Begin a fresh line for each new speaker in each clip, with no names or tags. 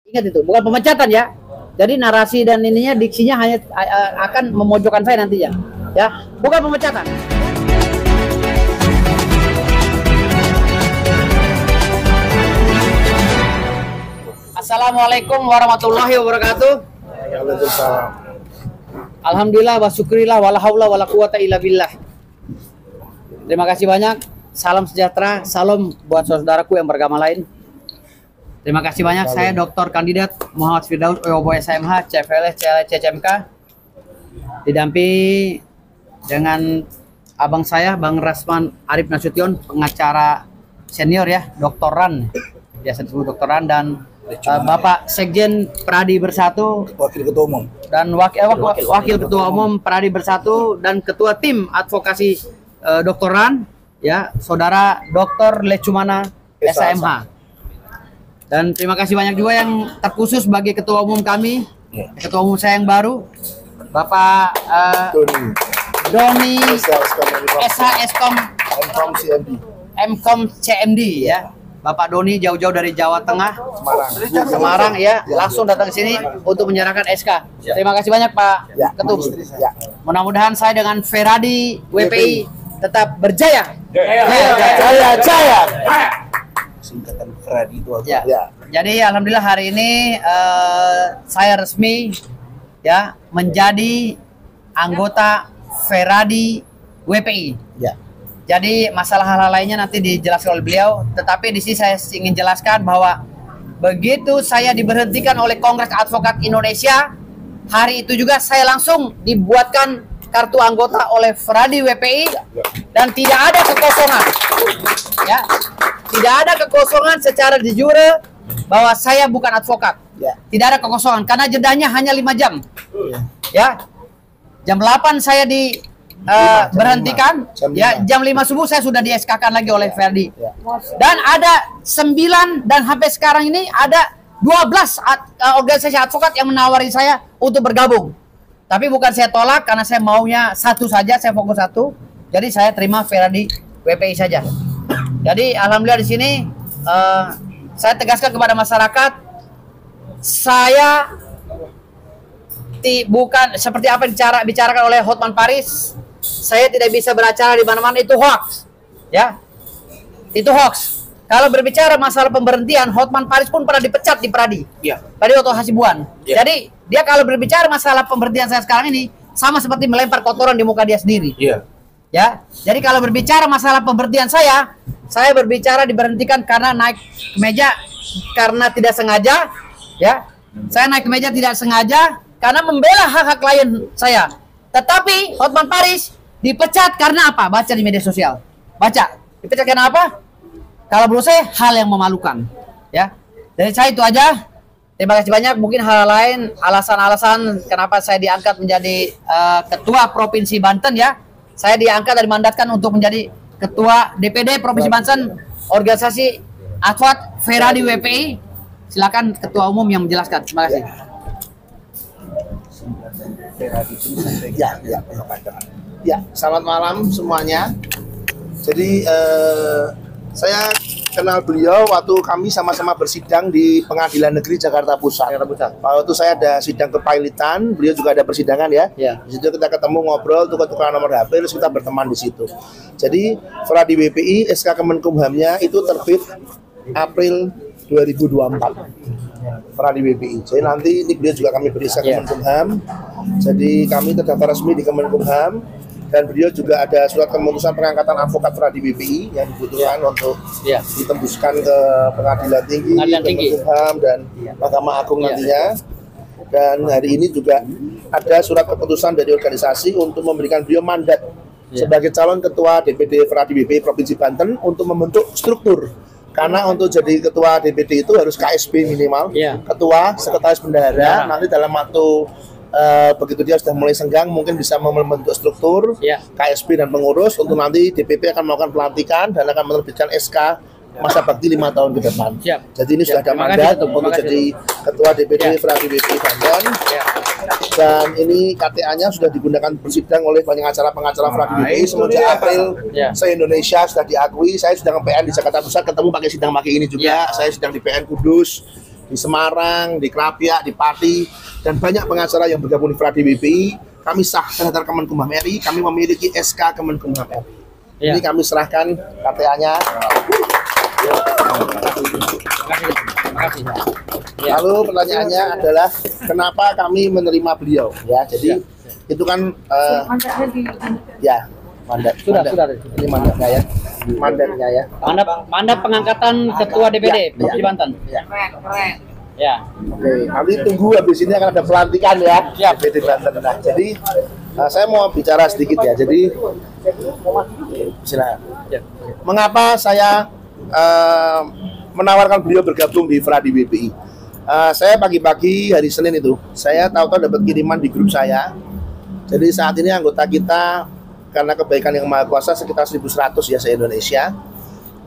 Ingat itu, bukan pemecatan ya. Jadi narasi dan ininya diksinya hanya akan memojokkan saya nantinya. Ya, bukan pemecatan. Assalamualaikum warahmatullahi wabarakatuh.
Waalaikumsalam.
Alhamdulillah wa syukrillah wala haula wala quwata illa billah. Terima kasih banyak. Salam sejahtera, salam buat saudaraku yang beragama lain. Terima kasih banyak. Saya Dr. Kandidat Muhammad Firdaus Oyobo SMH, CFLS, CLS, CCMK. Didampingi dengan abang saya, Bang Rasman Arif Nasution, pengacara senior ya, doktoran. Biasa disebut doktoran, dan Bapak Sekjen Pradi Bersatu,
Wakil Ketua Umum,
dan Wakil Ketua Umum Pradi Bersatu, dan Ketua Tim Advokasi Doktoran ya, Saudara Dr. Lecumana SMH. Dan terima kasih banyak juga yang terkhusus bagi Ketua Umum kami, Ketua Umum saya yang baru, Bapak Doni SHSkom Mkom CMD ya. Bapak Doni jauh-jauh dari Jawa Tengah, Semarang ya, langsung datang ke sini untuk menyerahkan SK. Terima kasih banyak Pak Ketum. Mudah-mudahan saya dengan Feradi WPI tetap berjaya.
Jaya. Singkatan Feradi itu
ya. Jadi alhamdulillah hari ini saya resmi ya menjadi anggota Feradi WPI. Ya. Jadi masalah hal-hal lainnya nanti dijelaskan oleh beliau, tetapi di sini saya ingin jelaskan bahwa begitu saya diberhentikan oleh Kongres Advokat Indonesia, hari itu juga saya langsung dibuatkan kartu anggota oleh Feradi WPI, dan tidak ada kekosongan. Ya. Tidak ada kekosongan secara de jure bahwa saya bukan advokat. Tidak ada kekosongan karena jedanya hanya 5 jam. Ya. Jam 8 saya berhentikan, jam 5 subuh saya sudah di SK-kan lagi oleh Ferdi. Dan ada 9 dan sampai sekarang ini ada 12 organisasi advokat yang menawari saya untuk bergabung. Tapi bukan saya tolak karena saya maunya satu saja, saya fokus satu. Jadi saya terima Ferdi WPI saja. Jadi alhamdulillah di sini saya tegaskan kepada masyarakat, saya bukan seperti apa bicarakan oleh Hotman Paris. Saya tidak bisa beracara di mana-mana, itu hoax. Ya. Itu hoax. Kalau berbicara masalah pemberhentian, Hotman Paris pun pernah dipecat di Pradi. Pradi Oto Hasibuan. Jadi dia kalau berbicara masalah pemberhentian saya sekarang ini sama seperti melempar kotoran di muka dia sendiri. Ya. Jadi kalau berbicara masalah pemberhentian saya berbicara diberhentikan karena naik ke meja karena tidak sengaja, ya. Saya naik ke meja tidak sengaja karena membela hak-hak klien saya. Tetapi Hotman Paris dipecat karena apa? Baca di media sosial. Baca. Dipecat karena apa? Kalau menurut saya hal yang memalukan. Ya. Dari saya itu aja. Terima kasih banyak. Mungkin hal lain, alasan-alasan kenapa saya diangkat menjadi ketua Provinsi Banten ya. Saya diangkat dan dimandatkan untuk menjadi ketua DPD Provinsi Banten, organisasi advokat Feradi WPI. Silakan ketua umum yang menjelaskan. Terima kasih.
Ya, selamat malam semuanya. Jadi saya kenal beliau waktu kami sama-sama bersidang di Pengadilan Negeri Jakarta Pusat. Waktu itu saya ada sidang kepailitan, beliau juga ada persidangan ya. Di situ kita ketemu, ngobrol, tukar-tukaran nomor HP, terus kita berteman di situ. Jadi Feradi WPI SK Kemenkumhamnya itu terbit April 2024. Feradi WPI. Jadi nanti ini beliau juga kami beri SK Kemenkumham. Jadi kami terdaftar resmi di Kemenkumham, dan beliau juga ada surat keputusan pengangkatan advokat Feradi WPI yang dibutuhkan untuk ditembuskan ke Pengadilan Tinggi, Kemenkumham dan Mahkamah Agung nantinya. Dan hari ini juga ada surat keputusan dari organisasi untuk memberikan beliau mandat sebagai calon ketua DPD Feradi WPI Provinsi Banten untuk membentuk struktur. Karena untuk jadi ketua DPD itu harus KSB minimal, ketua, sekretaris bendahara. Nanti dalam waktu begitu dia sudah mulai senggang, mungkin bisa membentuk struktur KSB dan pengurus untuk nanti DPP akan melakukan pelantikan dan akan menerbitkan SK masa bakti 5 tahun ke depan. Jadi ini sudah ada mandat untuk jadi ketua DPD Feradi WPI Banten. Dan ini KTA-nya sudah digunakan bersidang oleh banyak pengacara Feradi WPI semenjak April. Se-Indonesia sudah diakui. Saya sedang PN di Jakarta Pusat, ketemu pakai sidang pakai ini juga. Saya sedang di PN Kudus. di Semarang, di Krapiak, di Pati, dan banyak pengacara yang bergabung di Fradi WPI. Kami sah senator Kemenkumham RI, kami memiliki SK Kemenkumham RI. Ini kami serahkan KTA-nya. Lalu pertanyaannya adalah kenapa kami menerima beliau? Ya, jadi itu kan ya mandat. Sudah. Ini mandatnya ya. Mandatnya ya.
Mandat pengangkatan ketua DPD Provinsi Banten. Ya.
Oke, nanti tunggu habis ini akan ada pelantikan ya. DPD Banten. Nah, jadi saya mau bicara sedikit ya. Jadi silakan. Mengapa saya menawarkan beliau bergabung di Fradi WPI? Saya pagi-pagi hari Senin itu, saya tahu-tahu dapat kiriman di grup saya. Jadi saat ini anggota kita karena kebaikan yang Maha Kuasa sekitar 1.100 ya se-Indonesia.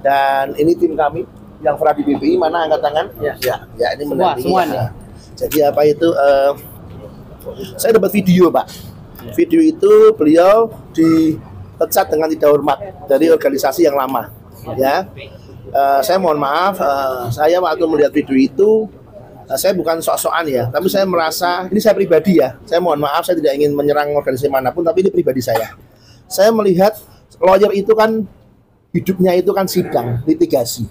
Dan ini tim kami yang Fradi WPI, mana angkat tangan? Ya ini mendampingi. Semua nih. Jadi apa itu? Saya dapat video, Pak. Video itu beliau dipecat dengan tidak hormat dari organisasi yang lama. Ya, saya mohon maaf. Saya waktu melihat video itu, saya bukan sok-sokan ya, tapi saya merasa ini saya pribadi ya. Saya mohon maaf, saya tidak ingin menyerang organisasi manapun, tapi ini pribadi saya. Saya melihat lawyer itu kan hidupnya itu kan sidang, litigasi.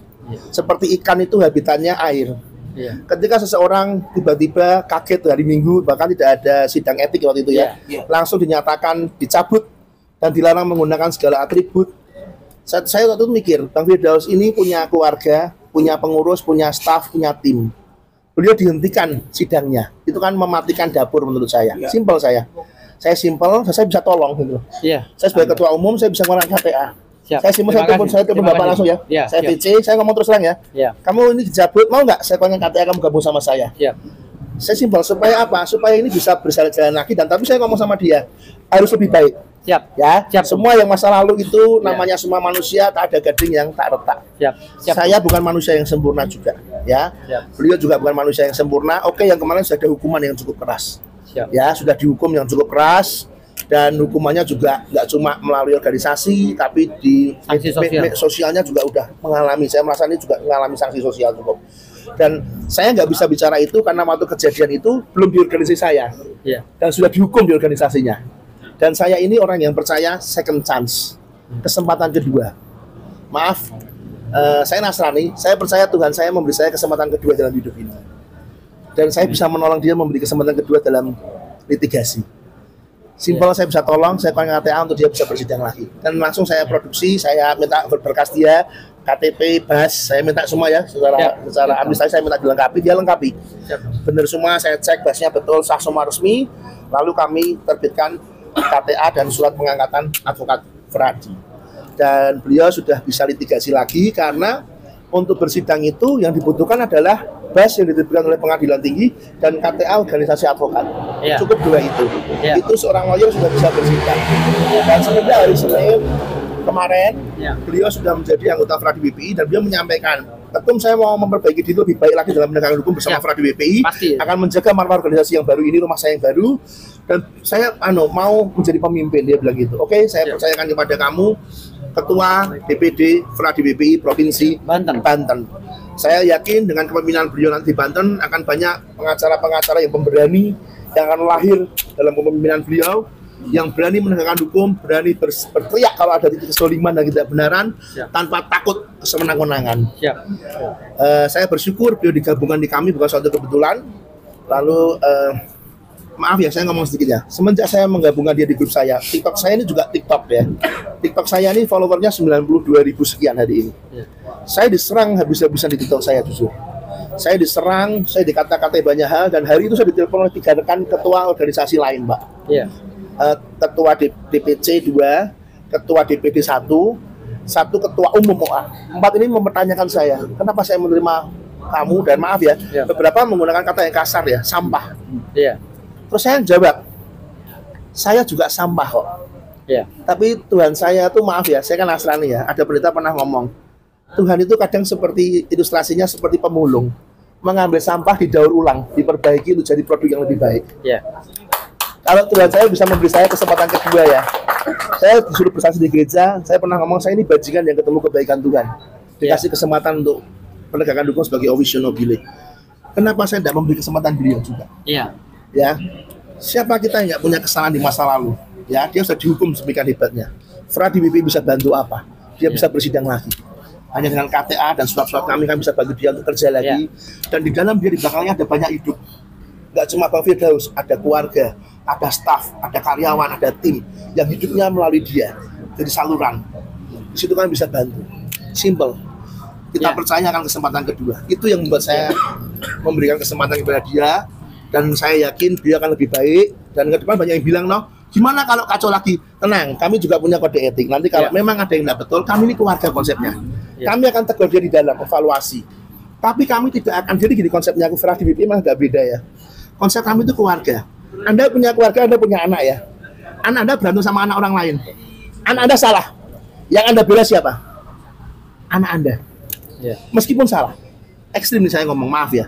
Seperti ikan itu habitatnya air. Ketika seseorang tiba-tiba kaget hari Minggu, bahkan tidak ada sidang etik waktu itu ya, langsung dinyatakan dicabut dan dilarang menggunakan segala atribut. Saya waktu itu mikir, Bang Firdaus ini punya keluarga, punya pengurus, punya staf, punya tim. Beliau dihentikan sidangnya. Itu kan mematikan dapur menurut saya. Simpel saya. Saya simpel, saya bisa tolong gitu. Saya sebagai ketua umum, saya bisa mengeluarkan KTA. Saya simpel, saya telepon Bapak langsung ya. Saya VC, saya ngomong terus terang ya. Kamu ini dicabut, mau nggak saya konyak KTA kamu gabung sama saya? Saya simpel, supaya apa? Supaya ini bisa berjalan-jalan lagi, dan tapi saya ngomong sama dia, harus lebih baik. Semua yang masa lalu itu namanya semua manusia, tak ada gading yang tak retak. Saya bukan manusia yang sempurna juga, ya. Beliau juga bukan manusia yang sempurna. Oke, yang kemarin sudah ada hukuman yang cukup keras, ya, sudah dihukum yang cukup keras, dan hukumannya juga nggak cuma melalui organisasi, tapi di sosialnya juga udah mengalami. Saya merasa ini juga mengalami sanksi sosial cukup. Dan saya nggak bisa bicara itu karena waktu kejadian itu belum di organisasi saya, dan sudah dihukum di organisasinya. Dan saya ini orang yang percaya second chance, kesempatan kedua. Maaf, saya Nasrani, saya percaya Tuhan saya memberi saya kesempatan kedua dalam hidup ini. Dan saya bisa menolong dia memberi kesempatan kedua dalam litigasi. Simpel, saya bisa tolong, saya konyak KTA untuk dia bisa bersidang lagi. Dan langsung saya produksi, saya minta berkas dia, KTP, BAS, saya minta semua ya, secara administrasi saya minta dilengkapi, dia lengkapi. Benar semua, saya cek BAS-nya betul, sah semua resmi, lalu kami terbitkan KTA dan surat pengangkatan advokat Fradi. Dan beliau sudah bisa litigasi lagi karena untuk bersidang itu yang dibutuhkan adalah BAS yang diterbitkan oleh pengadilan tinggi dan KTA organisasi advokat. Cukup dua itu. Itu seorang lawyer sudah bisa bersidang. Dan sebenarnya hari Senin kemarin beliau sudah menjadi anggota Fradi WPI dan beliau menyampaikan, Ketum saya mau memperbaiki diri lebih baik lagi dalam penegakan hukum bersama Fradi WPI, akan menjaga marwah organisasi yang baru ini, rumah saya yang baru, dan saya mau menjadi pemimpin, dia bilang gitu. Oke, saya percayakan kepada kamu Ketua DPD Fradi WPI Provinsi Banten. Saya yakin dengan kepemimpinan beliau nanti di Banten akan banyak pengacara-pengacara yang pemberani yang akan lahir dalam kepemimpinan beliau, yang berani menegakkan hukum, berani berteriak kalau ada titik kezaliman dan ketidakbenaran tanpa takut kesemenang-menangan. Saya bersyukur beliau digabungkan di kami bukan suatu kebetulan. Lalu maaf ya, saya ngomong sedikit ya. Semenjak saya menggabungkan dia di grup saya, TikTok saya ini juga TikTok ya. TikTok saya ini followernya 92.000 sekian hari ini. Saya diserang habis-habisan di TikTok saya jujur. Saya diserang, saya dikata-katai banyak hal, dan hari itu saya ditelepon oleh 3 rekan ketua organisasi lain, Pak. Ketua DPC 2, ketua DPD 1, ketua umum OA. 4 ini mempertanyakan saya, kenapa saya menerima kamu, dan maaf ya, beberapa menggunakan kata yang kasar ya, sampah. Terus saya jawab, saya juga sampah kok. Tapi Tuhan saya tuh, maaf ya, saya kan Nasrani ya, ada pendeta pernah ngomong, Tuhan itu kadang seperti, ilustrasinya seperti pemulung, mengambil sampah, didaur ulang, diperbaiki untuk jadi produk yang lebih baik. Kalau Tuhan saya bisa memberi saya kesempatan kedua ya, saya disuruh bersaksi di gereja, saya pernah ngomong, saya ini bajingan yang ketemu kebaikan Tuhan, dikasih kesempatan untuk penegakan hukum sebagai officio nobile. Kenapa saya tidak memberi kesempatan beliau juga?
Iya.
Ya, siapa kita yang nggak punya kesalahan di masa lalu? Ya, dia sudah dihukum sedemikian hebatnya. Fradi WP bisa bantu apa? Dia bisa bersidang lagi. Hanya dengan KTA dan surat-surat kami bisa bantu dia untuk kerja lagi. Dan di dalam dia di belakangnya ada banyak hidup. Nggak cuma Bang Firdaus, ada keluarga, ada staf, ada karyawan, ada tim yang hidupnya melalui dia. Jadi saluran. Di situ kami bisa bantu. Simple. Kita percaya akan kesempatan kedua. Itu yang membuat saya memberikan kesempatan kepada dia. Dan saya yakin dia akan lebih baik. Dan ke depan banyak yang bilang, no, gimana kalau kacau lagi? Tenang, kami juga punya kode etik. Nanti kalau memang ada yang tidak betul, kami ini keluarga konsepnya. Kami akan tegur dia di dalam evaluasi. Tapi kami tidak akan, jadi gini konsepnya aku Fradi WP memang agak beda ya. Konsep kami itu keluarga. Anda punya keluarga, Anda punya anak ya. Anak Anda berantem sama anak orang lain. Anak Anda salah. Yang Anda bela siapa? Anak Anda. Meskipun salah. Ekstrim nih saya ngomong, maaf ya.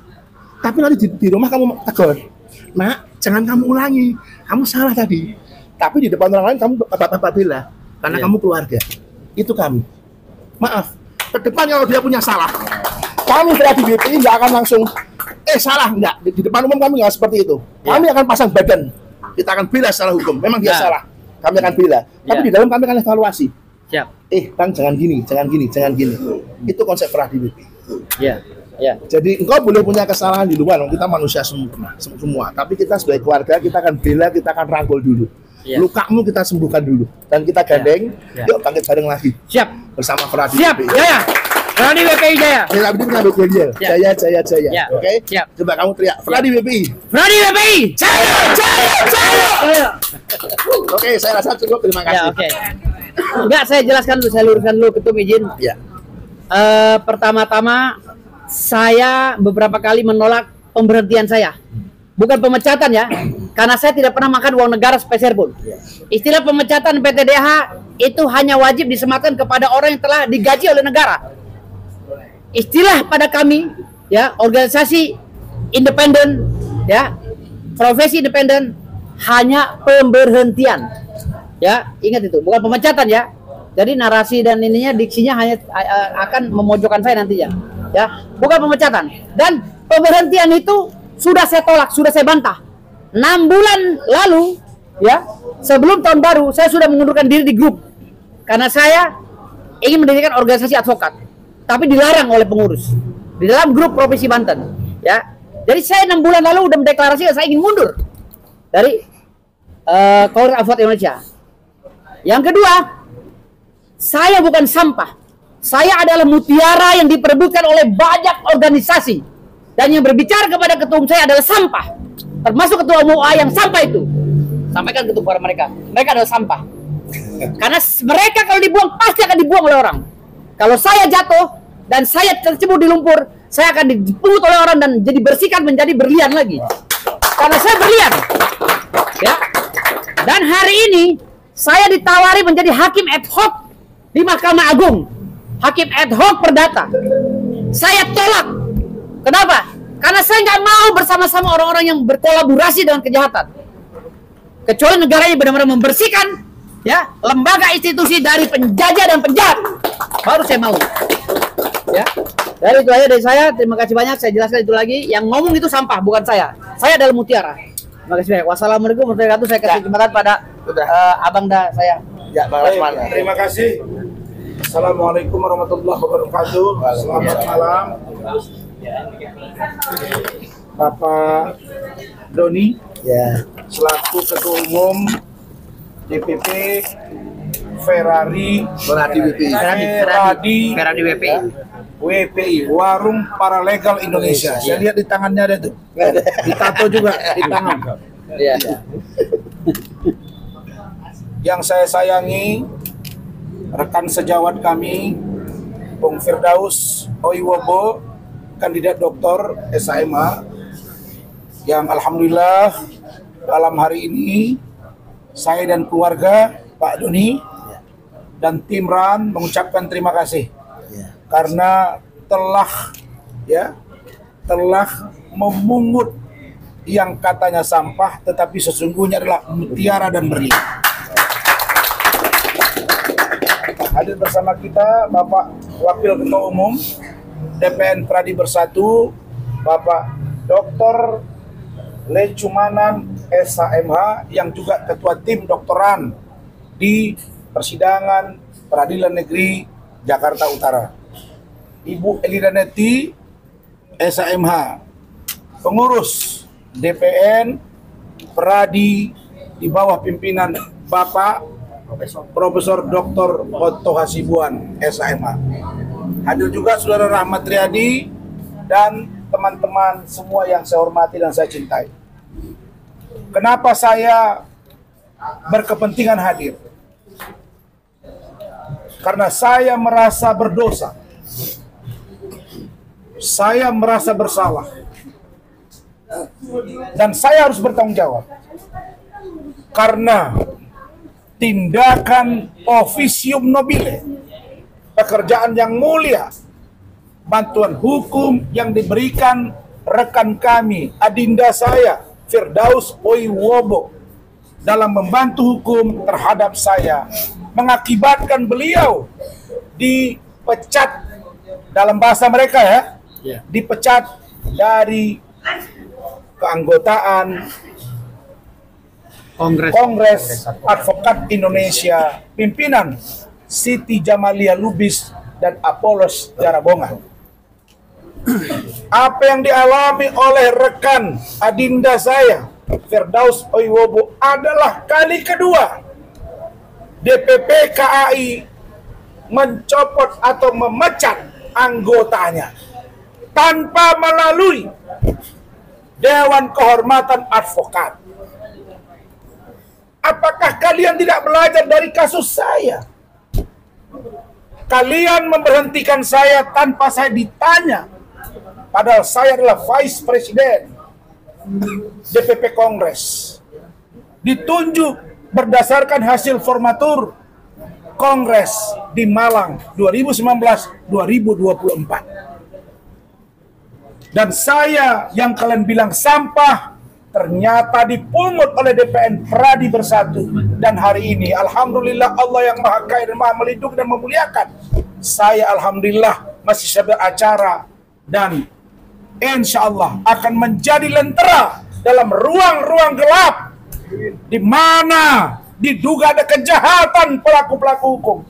Tapi nanti di rumah kamu tegur, nak, jangan kamu ulangi, kamu salah tadi. Tapi di depan orang lain kamu bapak-bapak bela, karena kamu keluarga. Itu kami. Maaf, ke depan kalau dia punya salah, kami Fradi WP nggak akan langsung, salah, enggak. Di depan umum kami nggak seperti itu. Kami akan pasang badan, kita akan bela secara hukum. Memang dia salah, kami akan bela. Tapi di dalam kami akan evaluasi.
Siap.
Bang, jangan gini, jangan gini, jangan gini. Itu konsep Fradi WP. Jadi engkau boleh punya kesalahan di luar, kita manusia semua. Tapi kita sebagai keluarga, kita akan bela, kita akan rangkul dulu. Lukamu kita sembuhkan dulu. Dan kita gandeng, yuk bangkit bareng lagi.
Siap.
Bersama Fradi
Siap,
WP.
Jaya. Fradi WP Jaya.
Saya tadi mengambil dia. Jaya, jaya, jaya. Oke?
Siap.
Coba kamu teriak, Fradi WP.
Fradi WP. Jaya, jaya, jaya.
Oke, saya rasa cukup. Terima kasih.
Oke. Enggak, saya jelaskan dulu, saya luruskan dulu, Ketum izin. Pertama-tama saya beberapa kali menolak pemberhentian saya. Bukan pemecatan ya, karena saya tidak pernah makan uang negara sepeser pun. Istilah pemecatan PTDH itu hanya wajib disematkan kepada orang yang telah digaji oleh negara. Istilah pada kami, ya, organisasi independen, ya, profesi independen, hanya pemberhentian. Ya, ingat itu, bukan pemecatan ya. Jadi narasi dan ininya diksinya hanya akan memojokkan saya nantinya. Ya, bukan pemecatan. Dan pemberhentian itu sudah saya tolak, sudah saya bantah. 6 bulan lalu, ya, sebelum tahun baru, saya sudah mengundurkan diri di grup. Karena saya ingin mendirikan organisasi advokat, tapi dilarang oleh pengurus di dalam grup Provinsi Banten. Ya, jadi saya 6 bulan lalu sudah mendeklarasikan saya ingin mundur dari Kongres Advokat Indonesia. Yang kedua, saya bukan sampah. Saya adalah mutiara yang diperebutkan oleh banyak organisasi. Dan yang berbicara kepada ketua umum saya adalah sampah. Termasuk ketua umum A yang sampah itu. Sampaikan ketua kepada mereka. Mereka adalah sampah. Karena mereka kalau dibuang pasti akan dibuang oleh orang. Kalau saya jatuh dan saya tercebur di lumpur, saya akan dipungut oleh orang dan jadi bersihkan menjadi berlian lagi. Karena saya berlian. Ya. Dan hari ini saya ditawari menjadi hakim ad hoc di Mahkamah Agung. Hakim ad hoc perdata. Saya tolak. Kenapa? Karena saya nggak mau bersama-sama orang-orang yang berkolaborasi dengan kejahatan. Kecuali negaranya benar-benar membersihkan, ya, lembaga institusi dari penjajah dan penjahat. Baru saya mau. Ya. Dari itu aja dari saya. Terima kasih banyak. Saya jelaskan itu lagi. Yang ngomong itu sampah, bukan saya. Saya adalah mutiara. Terima kasih banyak. Wassalamualaikum warahmatullahi wabarakatuh. Saya kasih kesempatan pada abang saya.
Ya, Bang Rasman.
Terima kasih. Assalamualaikum warahmatullahi wabarakatuh. Selamat malam, Bapak Doni,
Ya.
selaku Ketua Umum DPP Fradi
WP.
WPI, Warung Paralegal Indonesia. Saya lihat di tangannya ada tuh. Ditato juga di tangan.
Iya.
Yang saya sayangi, rekan sejawat kami, Bung Firdaus Oiwobo, kandidat doktor SHMA, yang alhamdulillah malam hari ini saya dan keluarga Pak Doni dan tim RAN mengucapkan terima kasih karena telah memungut yang katanya sampah tetapi sesungguhnya adalah mutiara dan berlian. Hadir bersama kita Bapak Wakil Ketua Umum DPN Fradi Bersatu, Bapak Dr. Lecumanan SHMH yang juga ketua tim doktoran di persidangan Peradilan Negeri Jakarta Utara. Ibu Elida Neti SHMH, pengurus DPN Peradi di bawah pimpinan Bapak Profesor Dr. Otto Hasibuan SHMH. Hadir juga Saudara Rahmat Riyadi dan teman-teman semua yang saya hormati dan saya cintai. Kenapa saya berkepentingan hadir? Karena saya merasa berdosa. Saya merasa bersalah. Dan saya harus bertanggung jawab. Karena tindakan officium nobile, pekerjaan yang mulia, bantuan hukum yang diberikan rekan kami, adinda saya, Firdaus Oiwobo, dalam membantu hukum terhadap saya, mengakibatkan beliau dipecat, dalam bahasa mereka dipecat dari keanggotaan Kongres Advokat Indonesia, pimpinan Siti Jamalia Lubis dan Apolos Jarabonga. Apa yang dialami oleh rekan adinda saya, Firdaus Oiwobo, adalah kali kedua DPP KAI mencopot atau memecat anggotanya tanpa melalui Dewan Kehormatan Advokat. Apakah kalian tidak belajar dari kasus saya? Kalian memberhentikan saya tanpa saya ditanya. Padahal saya adalah Vice President DPP Kongres. Ditunjuk berdasarkan hasil formatur Kongres di Malang 2019-2024. Dan saya yang kalian bilang sampah, ternyata dipungut oleh DPN Pradi Bersatu. Dan hari ini, alhamdulillah, Allah yang Maha Kaya dan Maha Melindungi dan memuliakan, saya alhamdulillah masih bisa beracara dan insya Allah akan menjadi lentera dalam ruang-ruang gelap di mana diduga ada kejahatan pelaku-pelaku hukum,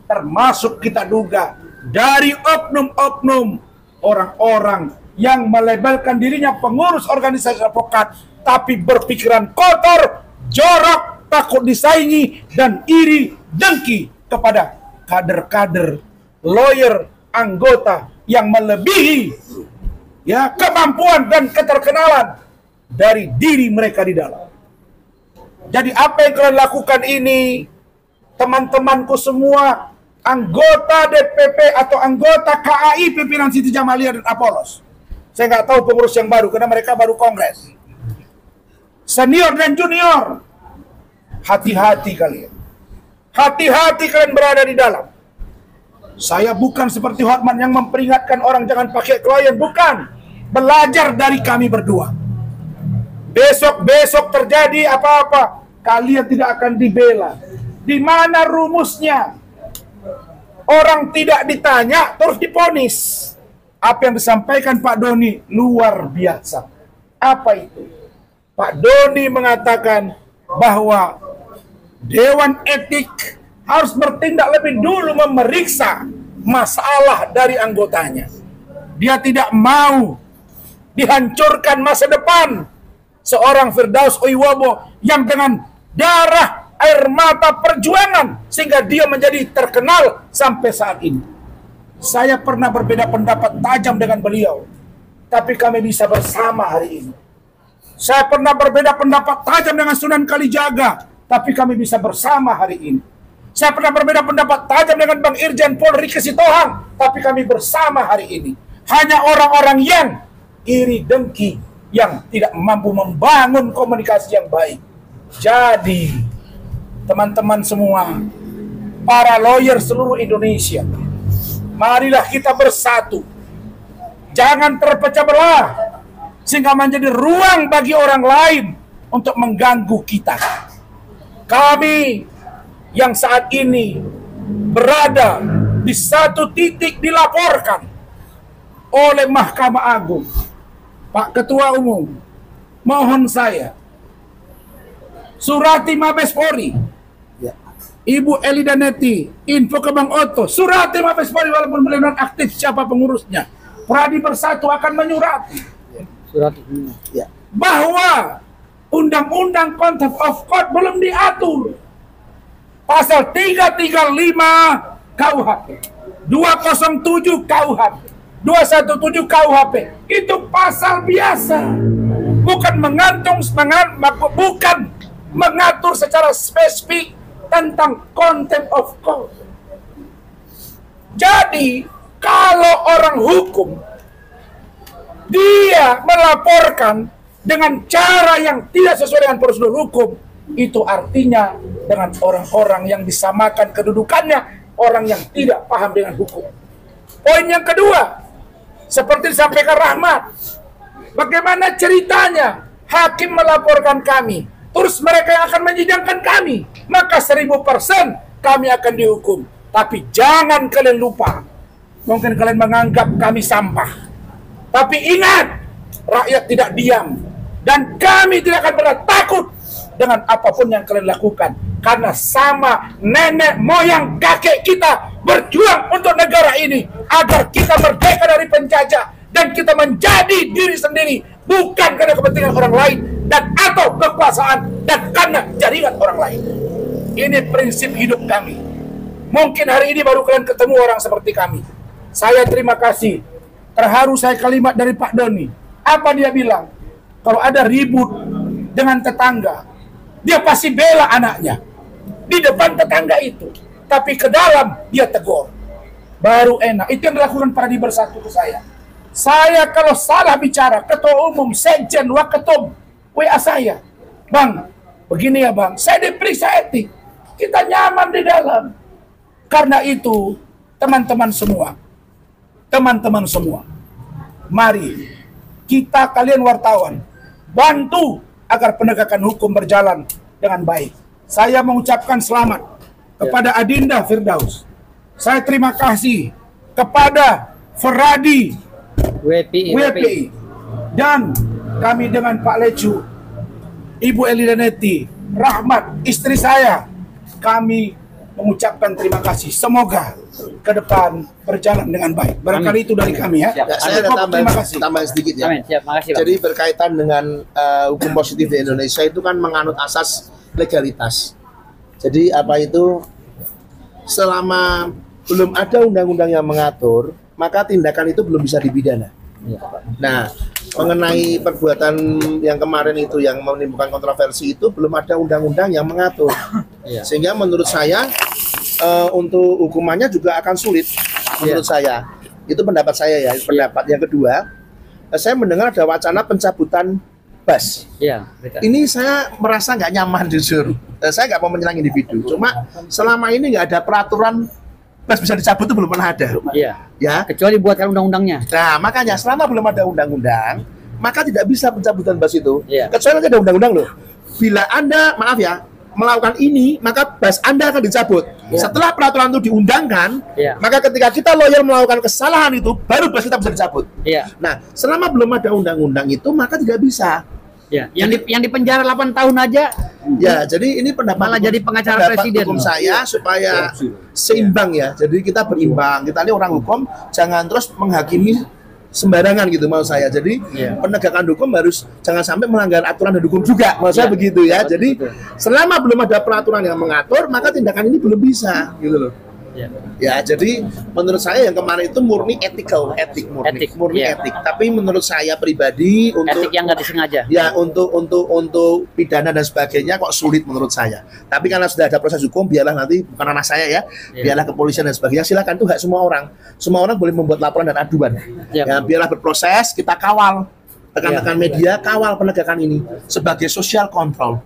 termasuk kita duga dari oknum-oknum orang-orang yang melabelkan dirinya pengurus organisasi advokat, tapi berpikiran kotor, jorok, takut disaingi, dan iri dengki kepada kader-kader, lawyer, anggota yang melebihi kemampuan dan keterkenalan dari diri mereka di dalam. Jadi apa yang kalian lakukan ini, teman-temanku semua, anggota DPP atau anggota KAI pimpinan Siti Jamalia dan Apolos. Saya nggak tahu pengurus yang baru karena mereka baru kongres. Senior dan junior, hati-hati kalian. Hati-hati kalian berada di dalam. Saya bukan seperti Hotman yang memperingatkan orang jangan pakai klien, bukan. Belajar dari kami berdua. Besok-besok terjadi apa-apa, kalian tidak akan dibela. Di mana rumusnya? Orang tidak ditanya terus diponis. Apa yang disampaikan Pak Doni luar biasa. Apa itu? Pak Doni mengatakan bahwa Dewan Etik harus bertindak lebih dulu memeriksa masalah dari anggotanya. Dia tidak mau dihancurkan masa depan seorang Firdaus Oiwobo yang dengan darah, air mata, perjuangan sehingga dia menjadi terkenal sampai saat ini. Saya pernah berbeda pendapat tajam dengan beliau, tapi kami bisa bersama hari ini. Saya pernah berbeda pendapat tajam dengan Sunan Kalijaga, tapi kami bisa bersama hari ini. Saya pernah berbeda pendapat tajam dengan Bang Irjen Polri Kesitohang, tapi kami bersama hari ini. Hanya orang-orang yang iri dengki, yang tidak mampu membangun komunikasi yang baik. Jadi, teman-teman semua, para lawyer seluruh Indonesia, marilah kita bersatu. Jangan terpecah belah, sehingga menjadi ruang bagi orang lain untuk mengganggu kita. Kami yang saat ini berada di satu titik dilaporkan oleh Mahkamah Agung Pak Ketua Umum, mohon saya surati Mabes Polri, Ibu Elida Neti, info ke Bang Otto, surati Mabes Polri walaupun beliau non aktif siapa pengurusnya. Pradi Bersatu akan menyurati bahwa Undang-Undang Contempt of Court belum diatur. Pasal 335 KUHP, 207 KUHP, 217 KUHP itu pasal biasa, bukan bukan mengatur secara spesifik tentang contempt of court. Jadi kalau orang hukum dia melaporkan dengan cara yang tidak sesuai dengan prosedur hukum, itu artinya dengan orang-orang yang disamakan kedudukannya, orang yang tidak paham dengan hukum. Poin yang kedua, seperti disampaikan Rahmat, bagaimana ceritanya hakim melaporkan kami, terus mereka yang akan menyidangkan kami, maka 1000% kami akan dihukum. Tapi jangan kalian lupa, mungkin kalian menganggap kami sampah, tapi ingat, rakyat tidak diam, dan kami tidak akan pernah takut dengan apapun yang kalian lakukan, karena sama nenek moyang kakek kita berjuang untuk negara ini agar kita merdeka dari penjajah dan kita menjadi diri sendiri, bukan karena kepentingan orang lain dan atau kekuasaan dan karena jaringan orang lain. Ini prinsip hidup kami. Mungkin hari ini baru kalian ketemu orang seperti kami. Saya terima kasih. Terharu saya kalimat dari Pak Doni. Apa dia bilang? Kalau ada ribut dengan tetangga, dia pasti bela anaknya di depan tetangga itu, tapi ke dalam dia tegur. Baru enak. Itu yang dilakukan Pradi Bersatu ke saya. Saya kalau salah bicara, ketua umum, sekjen, waketum, WA saya, Bang, begini ya Bang, saya diperiksa etik, kita nyaman di dalam. Karena itu, teman-teman semua, mari kita kalian wartawan bantu agar penegakan hukum berjalan dengan baik. Saya mengucapkan selamat kepada Adinda Firdaus. Saya terima kasih kepada Feradi WPI. Dan kami dengan Pak Lecu, Ibu Elida Neti, Rahmat, istri saya, kami mengucapkan terima kasih. Semoga ke depan berjalan dengan baik. Barangkali itu dari kami ya.
Saya ada tambahan sedikit ya.
Amin. Siap, makasih, Bang.
Jadi berkaitan dengan hukum positif di Indonesia itu kan menganut asas legalitas. Jadi apa itu, selama belum ada undang-undang yang mengatur, maka tindakan itu belum bisa dipidana. Nah, mengenai perbuatan yang kemarin itu yang menimbulkan kontroversi itu belum ada undang-undang yang mengatur. Sehingga menurut saya untuk hukumannya juga akan sulit menurut saya. Itu pendapat saya ya. Pendapat yang kedua, saya mendengar ada wacana pencabutan bas. Ini saya merasa nggak nyaman jujur. Saya nggak mau menyerang individu. Cuma selama ini nggak ada peraturan bas bisa dicabut itu belum pernah ada. Ya. Kecuali buatkan undang-undangnya. Nah, makanya selama belum ada undang-undang, maka tidak bisa pencabutan bas itu. Kecuali nanti ada undang-undang loh. Bila Anda, maaf ya, melakukan ini, maka bas Anda akan dicabut. Setelah peraturan itu diundangkan, maka ketika kita loyal melakukan kesalahan itu, baru bas kita bisa dicabut. Nah, selama belum ada undang-undang itu, maka tidak bisa. Yang di penjara 8 tahun aja. Ya, jadi ini pendapat malah jadi pengacara presiden. Hukum saya supaya seimbang ya. Jadi kita berimbang. Kita ini orang hukum, jangan terus menghakimi sembarangan gitu mau saya. Jadi penegakan hukum harus jangan sampai melanggar aturan dan hukum juga. Mau saya begitu ya. Jadi selama belum ada peraturan yang mengatur, maka tindakan ini belum bisa gitu loh. Ya, jadi menurut saya yang kemarin itu murni etik. Tapi menurut saya pribadi untuk etik yang nggak disengaja. Ya, untuk pidana dan sebagainya kok sulit menurut saya. Tapi karena sudah ada proses hukum, biarlah nanti bukan anak saya ya, biarlah kepolisian dan sebagainya. Silakan, itu hak semua orang. Semua orang boleh membuat laporan dan aduan. Ya, biarlah berproses, kita kawal. Rekan-rekan media kawal penegakan ini sebagai social control.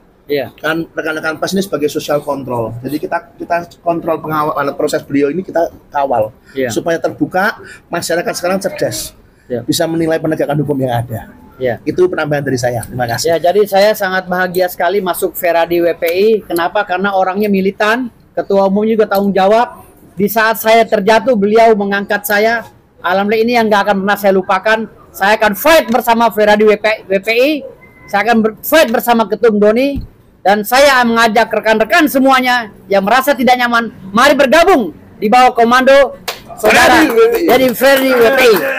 Kan rekan-rekan pas ini sebagai social control. Jadi kita kontrol pengawal proses beliau ini, kita kawal supaya terbuka, masyarakat sekarang cerdas, bisa menilai penegakan hukum yang ada. Itu penambahan dari saya. Terima kasih. Jadi saya sangat bahagia sekali masuk Feradi WPI. Kenapa? Karena orangnya militan, ketua umum juga tanggung jawab. Di saat saya terjatuh, beliau mengangkat saya. Alhamdulillah, ini yang nggak akan pernah saya lupakan.
saya akan fight bersama Feradi WPI, saya akan fight bersama Ketum Doni, dan saya mengajak rekan-rekan semuanya yang merasa tidak nyaman, mari bergabung di bawah komando saudara jadi Feradi WPI.